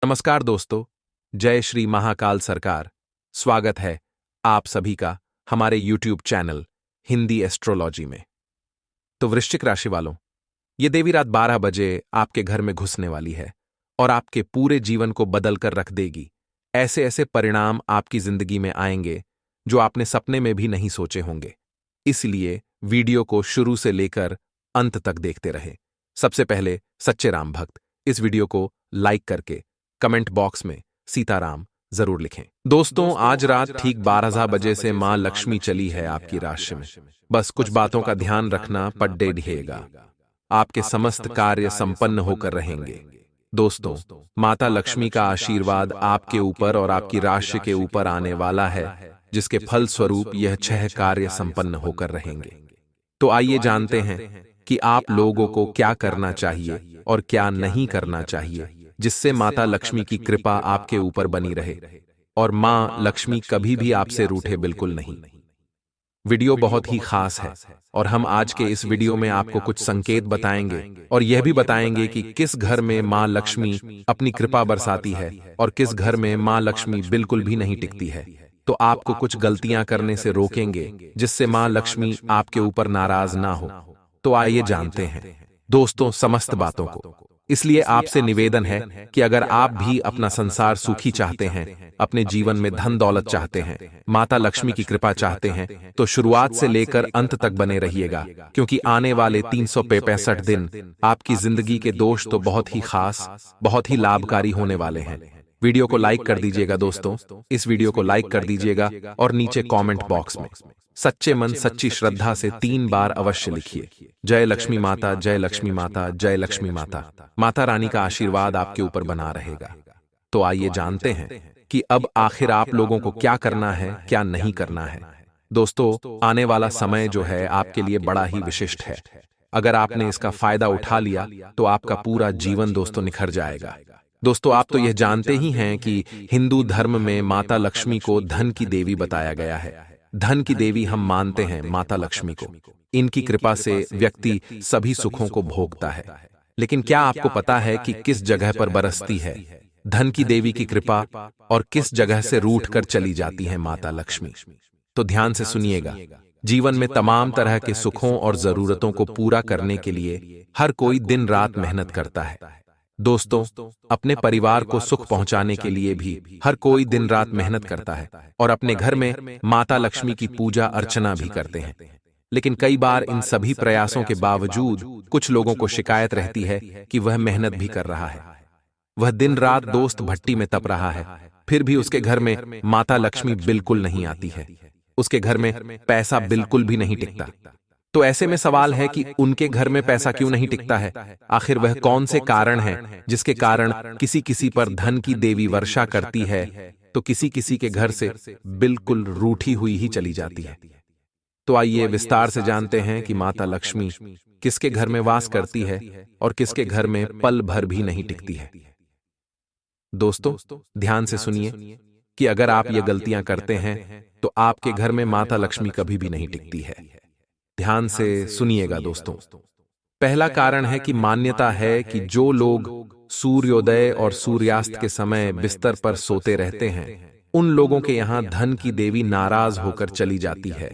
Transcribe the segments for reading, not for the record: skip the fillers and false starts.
नमस्कार दोस्तों, जय श्री महाकाल सरकार। स्वागत है आप सभी का हमारे YouTube चैनल हिंदी एस्ट्रोलॉजी में। तो वृश्चिक राशि वालों, ये देवी रात 12 बजे आपके घर में घुसने वाली है और आपके पूरे जीवन को बदल कर रख देगी। ऐसे ऐसे परिणाम आपकी जिंदगी में आएंगे जो आपने सपने में भी नहीं सोचे होंगे। इसलिए वीडियो को शुरू से लेकर अंत तक देखते रहे। सबसे पहले सच्चे राम भक्त इस वीडियो को लाइक करके कमेंट बॉक्स में सीताराम जरूर लिखें। दोस्तों, आज रात ठीक 12 बजे से मां लक्ष्मी चली है आपकी राशि में। बस कुछ बातों का ध्यान रखना, पड्डे ढिएगा। आपके समस्त कार्य संपन्न होकर रहेंगे। दोस्तों, माता लक्ष्मी का आशीर्वाद आपके ऊपर और आपकी राशि के ऊपर आने वाला है, जिसके फल स्वरूप यह 6 कार्य संपन्न होकर रहेंगे। तो आइए जानते हैं कि आप लोगों को क्या करना चाहिए और क्या नहीं करना चाहिए, जिससे माता लक्ष्मी की कृपा आपके ऊपर बनी रहे और मां लक्ष्मी कभी भी आपसे रूठे बिल्कुल नहीं। वीडियो बहुत ही खास है और हम आज के इस वीडियो में आपको कुछ संकेत बताएंगे और यह भी बताएंगे कि किस घर में मां लक्ष्मी अपनी कृपा बरसाती है और किस घर में मां लक्ष्मी बिल्कुल भी नहीं टिकती है। तो आपको कुछ गलतियां करने से रोकेंगे जिससे मां लक्ष्मी आपके ऊपर नाराज ना हो। तो आइए जानते हैं दोस्तों समस्त बातों को। इसलिए आपसे निवेदन है कि अगर आप भी अपना संसार सुखी चाहते हैं, अपने जीवन में धन दौलत चाहते हैं, माता लक्ष्मी की कृपा चाहते हैं, तो शुरुआत से लेकर अंत तक बने रहिएगा, क्योंकि आने वाले 365 दिन आपकी जिंदगी के दोष तो बहुत ही खास, बहुत ही लाभकारी होने वाले हैं। वीडियो को लाइक कर दीजिएगा दोस्तों, इस वीडियो को लाइक कर दीजिएगा और नीचे कमेंट बॉक्स में सच्चे मन सच्ची श्रद्धा से 3 बार अवश्य लिखिए, जय लक्ष्मी माता, जय लक्ष्मी माता, जय लक्ष्मी माता। माता रानी का आशीर्वाद आपके ऊपर बना रहेगा। तो आइए जानते हैं कि अब आखिर आप लोगों को क्या करना है, क्या नहीं करना है। दोस्तों, आने वाला समय जो है आपके लिए बड़ा ही विशिष्ट है। अगर आपने इसका फायदा उठा लिया तो आपका पूरा जीवन दोस्तों निखर जाएगा। दोस्तों, आप तो यह जानते ही हैं कि हिंदू धर्म में माता लक्ष्मी को धन की देवी बताया गया है। धन की देवी हम मानते हैं माता लक्ष्मी को। इनकी कृपा से व्यक्ति सभी सुखों को भोगता है। लेकिन क्या आपको पता है कि किस जगह पर बरसती है धन की देवी की कृपा और किस जगह से रूठ कर चली जाती है माता लक्ष्मी? तो ध्यान से सुनिएगा। जीवन में तमाम तरह के सुखों और जरूरतों को पूरा करने के लिए हर कोई दिन रात मेहनत करता है। दोस्तों, अपने परिवार को सुख पहुंचाने के लिए भी हर कोई दिन रात मेहनत करता है और अपने घर में माता लक्ष्मी की पूजा अर्चना भी करते हैं। लेकिन कई बार इन सभी प्रयासों के बावजूद कुछ लोगों को शिकायत रहती है कि वह मेहनत भी कर रहा है, वह दिन रात दोस्त भट्टी में तप रहा है, फिर भी उसके घर में माता लक्ष्मी बिल्कुल नहीं आती है, उसके घर में पैसा बिल्कुल भी नहीं टिकता। तो ऐसे में सवाल है कि उनके घर में पैसा क्यों नहीं टिकता है? आखिर वह कौन से कारण हैं जिसके कारण किसी किसी पर धन की देवी वर्षा करती है तो किसी किसी के घर से बिल्कुल रूठी हुई ही चली जाती है? तो आइए विस्तार से जानते हैं कि माता लक्ष्मी किसके घर में वास करती है और किसके घर में पल भर भी नहीं टिकती है। दोस्तों, ध्यान से सुनिए कि अगर आप ये गलतियां करते हैं तो आपके घर में माता लक्ष्मी कभी भी नहीं टिकती है। ध्यान से सुनिएगा दोस्तों। पहला कारण है कि मान्यता है कि जो लोग सूर्योदय और सूर्यास्त के समय बिस्तर पर सोते रहते हैं, उन लोगों के यहां धन की देवी नाराज होकर चली जाती है।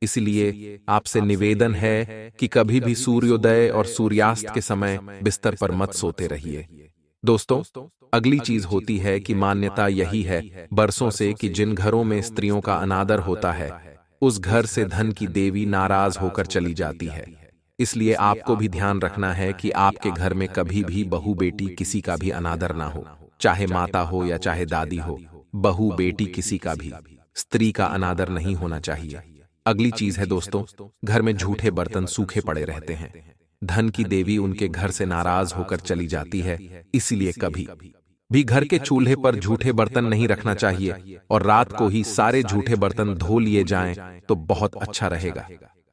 इसलिए आपसे निवेदन है कि कभी भी सूर्योदय और सूर्यास्त के समय बिस्तर पर मत सोते रहिए। दोस्तों, अगली चीज होती है कि मान्यता यही है बरसों से कि जिन घरों में स्त्रियों का अनादर होता है उस घर से धन की देवी नाराज होकर चली जाती है। इसलिए आपको भी ध्यान रखना है कि आपके घर में कभी भी बहू बेटी किसी का भी अनादर ना हो, चाहे माता हो या चाहे दादी हो। बहू बेटी किसी का भी, स्त्री का अनादर नहीं होना चाहिए। अगली चीज है दोस्तों, घर में झूठे बर्तन सूखे पड़े रहते हैं। धन की देवी उनके घर से नाराज होकर चली जाती है। इसलिए कभी भी घर के चूल्हे पर झूठे बर्तन नहीं रखना चाहिए और रात को ही सारे झूठे बर्तन धो लिए जाएं तो बहुत अच्छा रहेगा।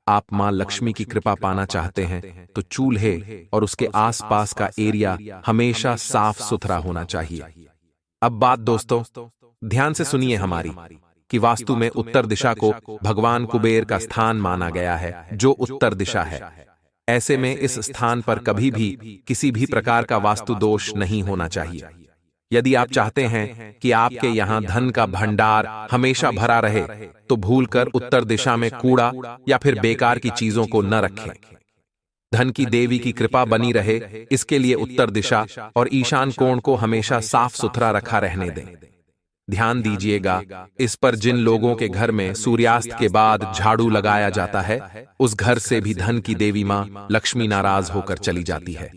आप मां लक्ष्मी की कृपा पाना चाहते हैं तो चूल्हे और उसके आसपास का एरिया हमेशा साफ सुथरा होना चाहिए। अब बात दोस्तों ध्यान से सुनिए हमारी कि वास्तु में उत्तर दिशा को भगवान कुबेर का स्थान माना गया है, जो उत्तर दिशा है। ऐसे में इस स्थान पर कभी भी किसी भी प्रकार का वास्तु दोष नहीं होना चाहिए। यदि आप चाहते हैं कि आपके यहाँ धन का भंडार हमेशा भरा रहे, तो भूलकर उत्तर दिशा में कूड़ा या फिर बेकार की चीजों को न रखें। धन की देवी की कृपा बनी रहे, इसके लिए उत्तर दिशा और ईशान कोण को हमेशा साफ सुथरा रखा रहने दें। ध्यान दीजिएगा, इस पर जिन लोगों के घर में सूर्यास्त के बाद झाड़ू लगाया जाता है, उस घर से भी धन की देवी मां लक्ष्मी नाराज होकर चली जाती है।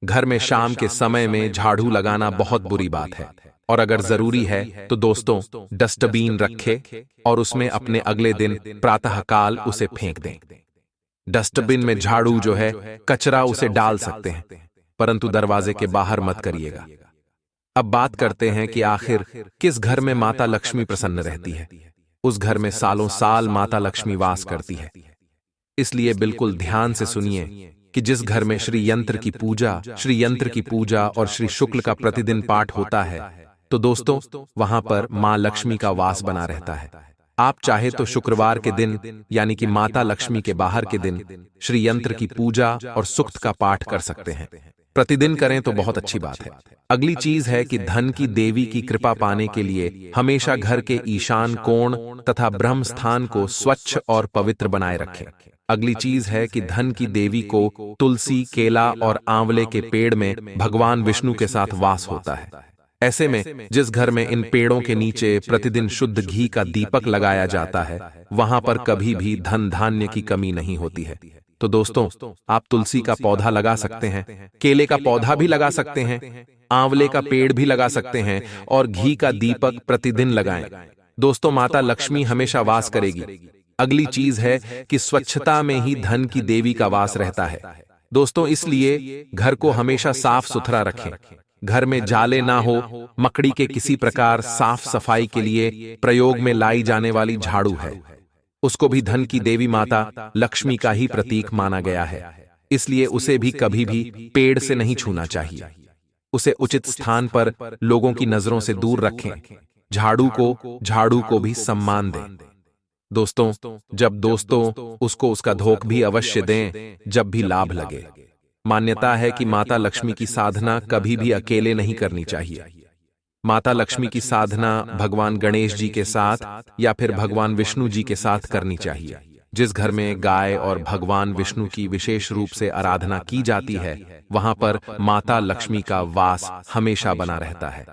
घर में शाम के समय में झाड़ू लगाना बहुत बुरी बात है, और अगर जरूरी है तो दोस्तों डस्टबिन रखें और उसमें अपने अगले दिन प्रातःकाल उसे फेंक दें। डस्टबिन में झाड़ू जो है कचरा उसे डाल सकते हैं, परंतु दरवाजे के बाहर मत करिएगा। अब बात करते हैं कि आखिर किस घर में माता लक्ष्मी प्रसन्न रहती है। उस घर में सालों साल माता लक्ष्मी वास करती है। इसलिए बिल्कुल ध्यान से सुनिए कि जिस घर में श्री यंत्र की पूजा और श्री शुक्ल का प्रतिदिन पाठ होता है, तो दोस्तों वहां पर मां लक्ष्मी का वास बना रहता है। आप चाहे तो शुक्रवार के दिन यानी कि माता लक्ष्मी के बाहर के दिन श्री यंत्र की पूजा और सूक्त का पाठ कर सकते हैं। प्रतिदिन करें तो बहुत अच्छी बात है। अगली चीज है कि धन की देवी की कृपा पाने के लिए हमेशा घर के ईशान कोण तथा ब्रह्म स्थान को स्वच्छ और पवित्र बनाए रखें। अगली चीज है कि धन की देवी को तुलसी, केला और आंवले के पेड़ में भगवान विष्णु के साथ वास होता है। ऐसे में जिस घर में इन पेड़ों के नीचे प्रतिदिन शुद्ध घी का दीपक लगाया जाता है, वहां पर कभी भी धन धान्य की कमी नहीं होती है। तो दोस्तों आप तुलसी का पौधा लगा सकते हैं, केले का पौधा भी लगा सकते हैं, आंवले का पेड़ भी लगा सकते हैं और घी का दीपक प्रतिदिन लगाएं। दोस्तों माता लक्ष्मी हमेशा वास करेगी। अगली चीज है कि स्वच्छता में ही धन की देवी का वास रहता है। दोस्तों इसलिए घर को हमेशा साफ सुथरा रखें। घर में जाले ना हो, मकड़ी के किसी प्रकार साफ सफाई के लिए प्रयोग में लाई जाने वाली झाड़ू है, उसको भी धन की देवी माता लक्ष्मी का ही प्रतीक माना गया है। इसलिए उसे भी कभी भी पेड़ से नहीं छूना चाहिए। उसे उचित स्थान पर लोगों की नजरों से दूर रखें। झाड़ू को भी सम्मान दें। दोस्तों उसको उसका धोख भी अवश्य दें जब भी लाभ लगे। मान्यता है कि माता लक्ष्मी की साधना कभी भी अकेले नहीं करनी चाहिए। माता लक्ष्मी की साधना भगवान गणेश जी के साथ या फिर भगवान विष्णु जी के साथ करनी चाहिए। जिस घर में गाय और भगवान विष्णु की विशेष रूप से आराधना की जाती है, वहां पर माता लक्ष्मी का वास हमेशा बना रहता है।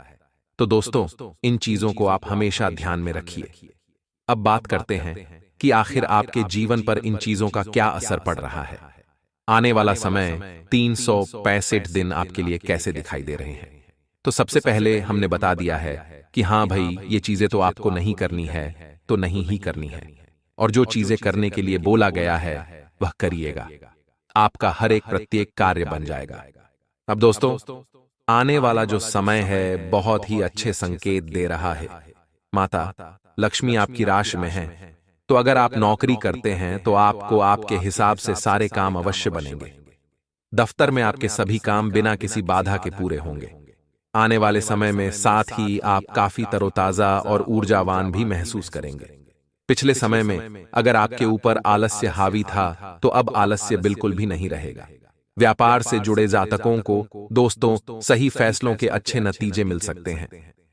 तो दोस्तों इन चीजों को आप हमेशा ध्यान में रखिए। अब बात करते हैं कि आखिर आपके जीवन पर इन चीजों का क्या असर पड़ रहा है। आने वाला समय 365 दिन आपके लिए कैसे दिखाई दे रहे हैं। तो सबसे पहले हमने बता दिया है कि हाँ भाई, ये चीजें तो आपको नहीं करनी है तो नहीं ही करनी है, और जो चीजें करने के लिए बोला गया है वह करिएगा। आपका हर एक प्रत्येक कार्य बन जाएगा। अब दोस्तों आने वाला जो समय है बहुत ही अच्छे संकेत दे रहा है। माता लक्ष्मी आपकी राशि में है, तो अगर आप नौकरी करते हैं तो आपको आपके हिसाब से सारे काम अवश्य बनेंगे। दफ्तर में आपके सभी काम बिना किसी बाधा के पूरे होंगे। आने वाले समय में साथ ही आप काफी तरोताजा और ऊर्जावान भी महसूस करेंगे। पिछले समय में अगर आपके ऊपर आलस्य हावी था, तो अब आलस्य बिल्कुल भी नहीं रहेगा। व्यापार से जुड़े जातकों को दोस्तों सही फैसलों के अच्छे नतीजे मिल सकते हैं।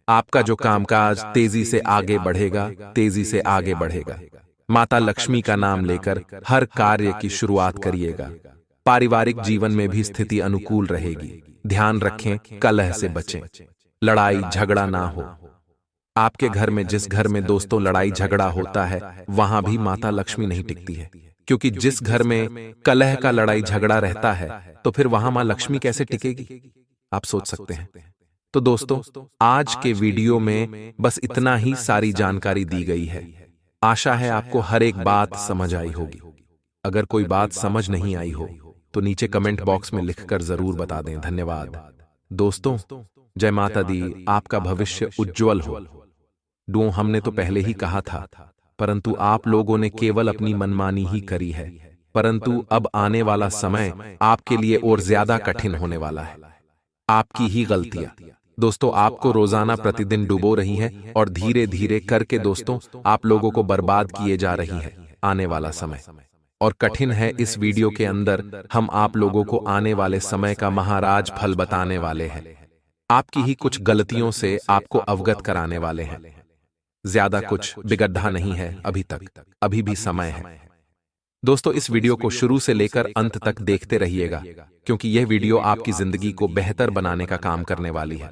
आपका जो कामकाज तेजी से आगे बढ़ेगा। माता लक्ष्मी का नाम लेकर हर कार्य की शुरुआत करिएगा। पारिवारिक जीवन में भी स्थिति अनुकूल रहेगी। ध्यान रखें, कलह से बचें, लड़ाई झगड़ा ना हो। आपके घर में जिस घर में दोस्तों लड़ाई झगड़ा होता है, वहां भी माता लक्ष्मी नहीं टिकती है, क्योंकि जिस घर में कलह का लड़ाई झगड़ा रहता है, तो फिर वहां मां लक्ष्मी कैसे टिकेगी, आप सोच सकते हैं। तो दोस्तों आज के वीडियो में बस इतना ही सारी जानकारी दी गई है। आशा है आपको हर एक बात समझ आई होगी। अगर कोई बात समझ नहीं आई हो तो नीचे कमेंट बॉक्स में लिखकर जरूर बता दें। धन्यवाद दोस्तों। जय माता दी। आपका भविष्य उज्जवल हो। हमने तो पहले ही कहा था, परंतु आप लोगों ने केवल अपनी मनमानी ही करी है। परंतु अब आने वाला समय आपके लिए और ज्यादा कठिन होने वाला है। आपकी ही गलतियां दोस्तों आपको रोजाना प्रतिदिन डुबो रही हैं और धीरे धीरे करके दोस्तों आप लोगों को बर्बाद किए जा रही है। आने वाला समय और कठिन है। इस वीडियो के अंदर हम आप लोगों को आने वाले समय का महाराज फल बताने वाले हैं। आपकी ही कुछ गलतियों से आपको अवगत कराने वाले हैं। ज्यादा कुछ बिगड़ा नहीं है अभी तक, अभी भी समय है। दोस्तों, इस वीडियो को शुरू से लेकर अंत तक देखते रहिएगा, क्योंकि यह वीडियो आपकी जिंदगी को बेहतर बनाने का काम करने वाली है।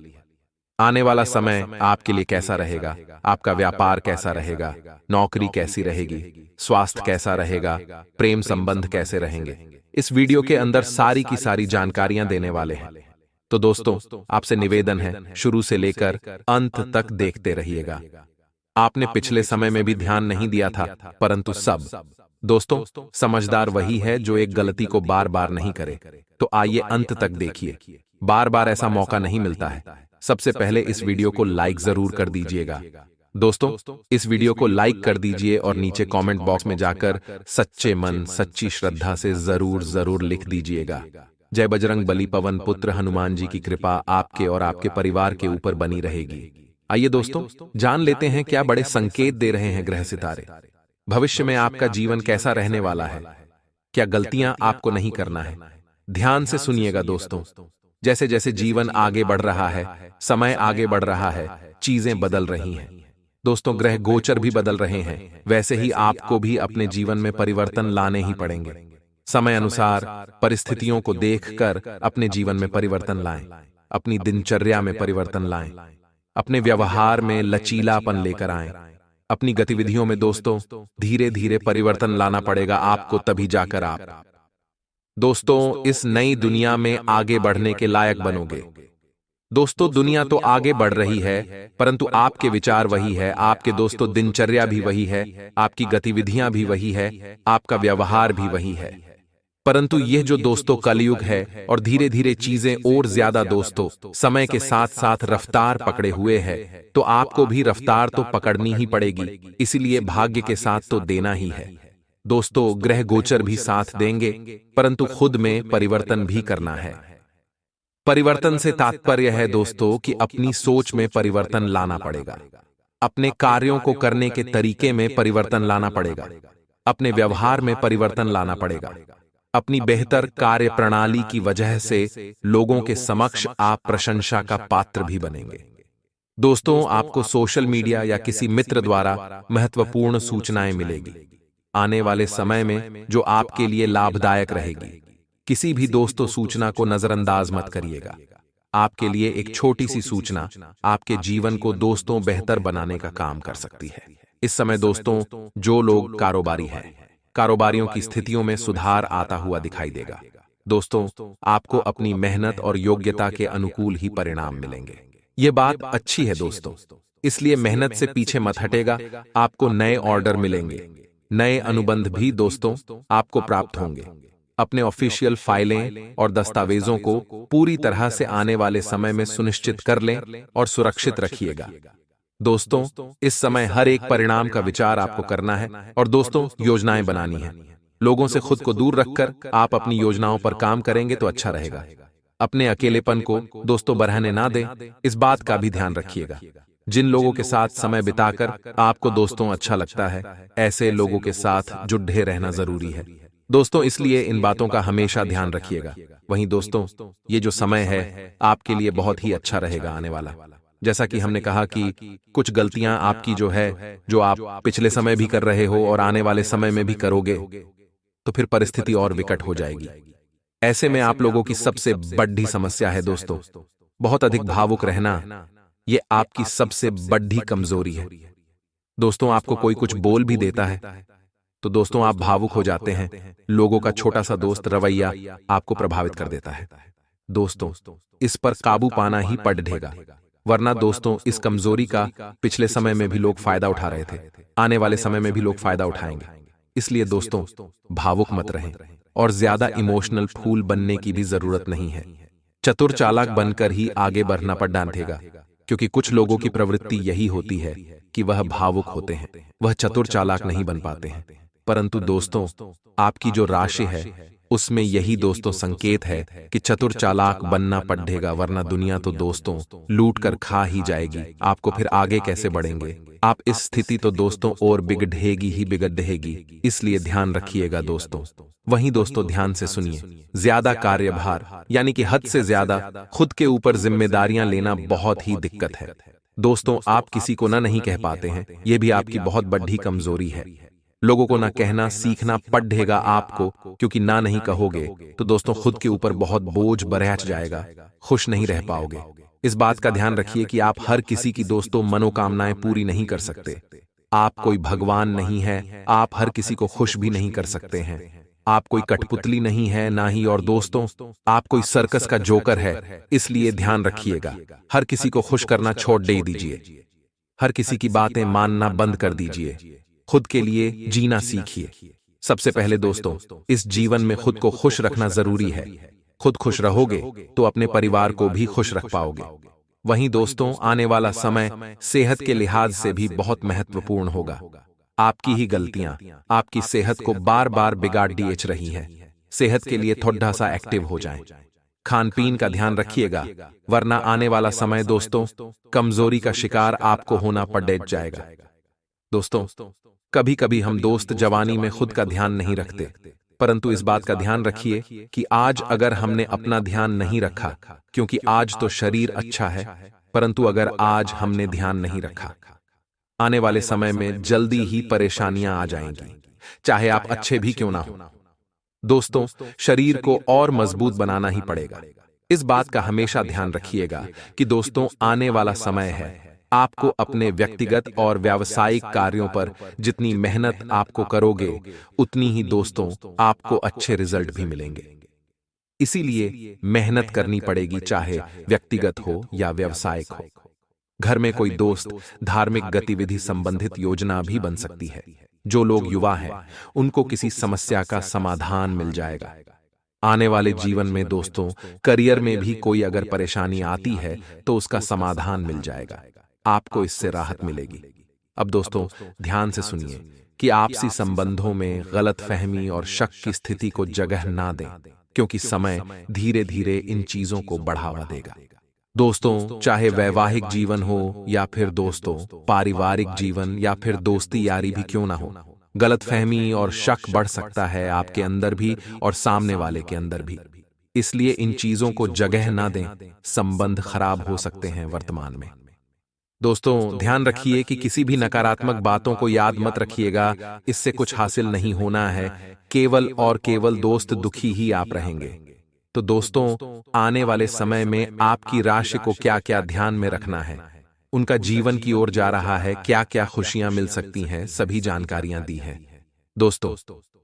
आने वाला समय आपके लिए कैसा रहेगा, आपका व्यापार कैसा रहेगा, नौकरी कैसी रहेगी, स्वास्थ्य कैसा रहेगा, प्रेम संबंध कैसे रहेंगे, इस वीडियो के अंदर सारी की सारी जानकारियां देने वाले हैं। तो दोस्तों, आपसे निवेदन है, शुरू से लेकर अंत तक देखते रहिएगा। आपने पिछले समय में भी ध्यान नहीं दिया था, परंतु सब दोस्तों, समझदार वही है जो एक गलती को बार बार नहीं करे। तो आइए अंत तक देखिए, बार बार ऐसा मौका नहीं मिलता है। सबसे पहले इस वीडियो को लाइक जरूर कर दीजिएगा। दोस्तों, इस वीडियो को लाइक कर दीजिए और नीचे कमेंट बॉक्स में जाकर सच्चे मन सच्ची श्रद्धा से जरूर जरूर लिख दीजिएगा, जय बजरंग बली पवन पुत्र हनुमान जी की कृपा आपके और आपके परिवार के ऊपर बनी रहेगी। आइए दोस्तों, जान लेते हैं क्या बड़े संकेत दे रहे हैं ग्रह सितारे। भविष्य में आपका जीवन कैसा रहने वाला है, क्या गलतियां आपको नहीं करना है। ध्यान से सुनिएगा दोस्तों। जैसे जैसे जीवन आगे बढ़ रहा है, समय आगे बढ़ रहा है, चीजें बदल रही हैं। दोस्तों, ग्रह गोचर भी बदल रहे हैं, वैसे ही आपको भी अपने जीवन में परिवर्तन लाने ही पड़ेंगे। समय अनुसार परिस्थितियों को देखकर अपने जीवन में परिवर्तन लाएं, अपनी दिनचर्या में परिवर्तन लाएं, अपने व्यवहार में लचीलापन लेकर आएं, अपनी गतिविधियों में दोस्तों धीरे धीरे परिवर्तन लाना पड़ेगा आपको, तभी जाकर आप दोस्तों इस नई दुनिया में आगे बढ़ने के लायक बनोगे। दोस्तों, दुनिया तो आगे बढ़ रही है, परंतु आपके विचार वही है, आपके दोस्तों दिनचर्या भी वही है, आपकी गतिविधियां भी वही है, आपका व्यवहार भी वही है। परंतु यह जो दोस्तों कलयुग है और धीरे धीरे चीजें और ज्यादा दोस्तों समय के साथ साथ रफ्तार पकड़े हुए है, तो आपको भी रफ्तार तो पकड़नी ही पड़ेगी, इसीलिए भाग्य के साथ तो देना ही है। दोस्तों, ग्रह गोचर भी साथ देंगे, परंतु खुद में परिवर्तन भी करना है। परिवर्तन से तात्पर्य है दोस्तों कि अपनी सोच में परिवर्तन लाना पड़ेगा, अपने कार्यों को करने के तरीके में परिवर्तन लाना पड़ेगा, अपने व्यवहार में परिवर्तन लाना पड़ेगा। अपनी बेहतर कार्य प्रणाली की वजह से लोगों के समक्ष आप प्रशंसा का पात्र भी बनेंगे। दोस्तों, आपको सोशल मीडिया या किसी मित्र द्वारा महत्वपूर्ण सूचनाएं मिलेगी आने वाले समय में, जो आपके लिए लाभदायक रहेगी। किसी भी दोस्तों सूचना को नजरअंदाज मत करिएगा। आपके लिए एक छोटी सी सूचना आपके जीवन को दोस्तों बेहतर बनाने का काम कर सकती है। इस समय दोस्तों, जो लोग कारोबारी हैं, कारोबारियों की स्थितियों में सुधार आता हुआ दिखाई देगा। दोस्तों, आपको अपनी मेहनत और योग्यता के अनुकूल ही परिणाम मिलेंगे। ये बात अच्छी है दोस्तों, इसलिए मेहनत से पीछे मत हटेगा। आपको नए ऑर्डर मिलेंगे, नए अनुबंध भी दोस्तों आपको प्राप्त होंगे। अपने ऑफिशियल फाइलें और दस्तावेजों को पूरी तरह से आने वाले समय में सुनिश्चित कर लें और सुरक्षित रखिएगा। दोस्तों, इस समय हर एक परिणाम का विचार आपको करना है और दोस्तों योजनाएं बनानी है। लोगों से खुद को दूर रखकर आप अपनी योजनाओं पर काम करेंगे तो अच्छा रहेगा। अपने अकेलेपन को दोस्तों बढ़ाने ना दें, इस बात का भी ध्यान रखिएगा। जिन लोगों के साथ समय बिताकर आपको दोस्तों अच्छा लगता है, ऐसे लोगों के साथ जुड़े रहना जरूरी है दोस्तों, इसलिए इन बातों का हमेशा ध्यान रखिएगा। वहीं दोस्तों, ये जो समय है आपके लिए बहुत ही अच्छा रहेगा आने वाला। जैसा कि हमने कहा कि कुछ गलतियां आपकी जो आप पिछले समय भी कर रहे हो और आने वाले समय में भी करोगे, तो फिर परिस्थिति और विकट हो जाएगी। ऐसे में आप लोगों की सबसे बड़ी समस्या है दोस्तों, बहुत अधिक भावुक रहना। ये आपकी सबसे बड़ी कमजोरी है दोस्तों। आपको कोई कुछ बोल भी देता है तो दोस्तों आप भावुक हो जाते हैं। लोगों का छोटा सा दोस्त रवैया आपको प्रभावित कर देता है। दोस्तों, इस पर काबू पाना ही पड़ेगा, वरना दोस्तों इस कमजोरी का पिछले समय में भी लोग फायदा उठा रहे थे, आने वाले समय में भी लोग फायदा उठाएंगे। इसलिए दोस्तों भावुक मत रहें और ज्यादा इमोशनल फूल बनने की भी जरूरत नहीं है। चतुर चालाक बनकर ही आगे बढ़ना पड़ डांटेगा, क्योंकि कुछ लोगों की प्रवृत्ति यही होती है कि वह भावुक होते हैं, वह चतुर चालाक नहीं बन पाते हैं। परंतु दोस्तों आपकी जो राशि है उसमें यही दोस्तों संकेत है कि चतुर चालाक बनना पड़ेगा, वरना दुनिया तो दोस्तों लूट कर खा ही जाएगी। आपको फिर आगे कैसे बढ़ेंगे, आप इस स्थिति तो दोस्तों और बिगड़ेगी ही बिगड़ेगी, इसलिए ध्यान रखिएगा दोस्तों। वहीं दोस्तों ध्यान से सुनिए, ज्यादा कार्यभार यानी कि हद से ज्यादा खुद के ऊपर जिम्मेदारियां लेना बहुत ही दिक्कत है। दोस्तों आप किसी को ना नहीं कह पाते हैं, यह भी आपकी बहुत बड़ी कमजोरी है। लोगों को ना कहना सीखना पड़ेगा आपको, क्योंकि ना नहीं कहोगे तो दोस्तों खुद के ऊपर बहुत बोझ बढ़ जाएगा, खुश नहीं रह पाओगे। इस बात का ध्यान रखिए कि आप हर किसी की दोस्तों मनोकामनाएं पूरी नहीं कर सकते। आप कोई भगवान नहीं है, आप हर किसी को खुश भी नहीं कर सकते हैं। आप कोई कठपुतली नहीं है ना ही, और दोस्तों आप कोई सर्कस का जोकर है, इसलिए ध्यान रखिएगा। हर किसी को खुश करना छोड़ दे दीजिए, हर किसी की बातें मानना बंद कर दीजिए, खुद के लिए जीना सीखिए। सबसे पहले दोस्तों इस जीवन में खुद को खुश रखना जरूरी है। खुद खुश रहोगे तो अपने परिवार को भी खुश रख पाओगे। वहीं दोस्तों आने वाला समय सेहत के लिहाज से भी बहुत महत्वपूर्ण होगा। आपकी ही गलतियां आपकी सेहत को बार बार बिगाड़ डीएच रही हैं। सेहत के लिए थोड़ा सा एक्टिव हो जाएं। खान पीन का ध्यान रखिएगा, वरना आने वाला समय दोस्तों कमजोरी का शिकार आपको होना पड़ जाएगा। दोस्तों कभी कभी हम दोस्त जवानी में खुद का ध्यान नहीं रखते, परंतु इस बात का ध्यान रखिए कि आज अगर हमने अपना ध्यान नहीं रखा, क्योंकि आज तो शरीर अच्छा है, परंतु अगर आज हमने ध्यान नहीं रखा, आने वाले समय में जल्दी ही परेशानियां आ जाएंगी, चाहे आप अच्छे भी क्यों ना हो। दोस्तों शरीर को और मजबूत बनाना ही पड़ेगा। इस बात का हमेशा ध्यान रखिएगा कि दोस्तों आने वाला समय है, आपको अपने व्यक्तिगत और व्यावसायिक कार्यों पर जितनी मेहनत आपको करोगे, उतनी ही दोस्तों आपको अच्छे रिजल्ट भी मिलेंगे। इसीलिए मेहनत करनी पड़ेगी, चाहे व्यक्तिगत हो या व्यावसायिक हो। घर में कोई दोस्त धार्मिक गतिविधि संबंधित योजना भी बन सकती है। जो लोग युवा हैं उनको किसी समस्या का समाधान मिल जाएगा। आने वाले जीवन में दोस्तों करियर में भी कोई अगर परेशानी आती है तो उसका समाधान मिल जाएगा, आपको इससे राहत मिलेगी। अब दोस्तों ध्यान से सुनिए कि आपसी संबंधों में गलतफहमी और शक की स्थिति को जगह ना दें, क्योंकि समय धीरे धीरे इन चीजों को बढ़ावा देगा। दोस्तों चाहे वैवाहिक जीवन हो या फिर दोस्तों पारिवारिक जीवन या फिर दोस्ती यारी भी क्यों ना हो, गलतफहमी और शक बढ़ सकता है आपके अंदर भी और सामने वाले के अंदर भी। इसलिए इन चीजों को जगह ना दें, संबंध खराब हो सकते हैं वर्तमान में। दोस्तों ध्यान रखिए कि किसी भी नकारात्मक बातों को याद मत रखिएगा, इससे कुछ हासिल नहीं होना है। केवल और केवल दोस्त दुखी ही आप रहेंगे। तो दोस्तों आने वाले समय में आपकी राशि को क्या क्या ध्यान में रखना है, उनका जीवन की ओर जा रहा है, क्या क्या खुशियां मिल सकती हैं, सभी जानकारियां दी हैं। दोस्तों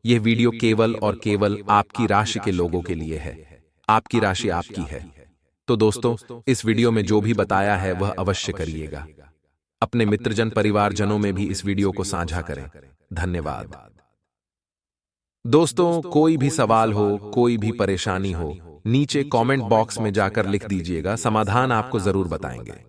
यह वीडियो केवल और केवल आपकी राशि के लोगों के लिए है। आपकी राशि आपकी है। तो दोस्तों इस वीडियो में जो भी बताया है वह अवश्य करिएगा। अपने मित्रजन परिवारजनों में भी इस वीडियो को साझा करें। धन्यवाद। दोस्तों कोई भी सवाल हो, कोई भी परेशानी हो, नीचे कमेंट बॉक्स में जाकर लिख दीजिएगा, समाधान आपको जरूर बताएंगे।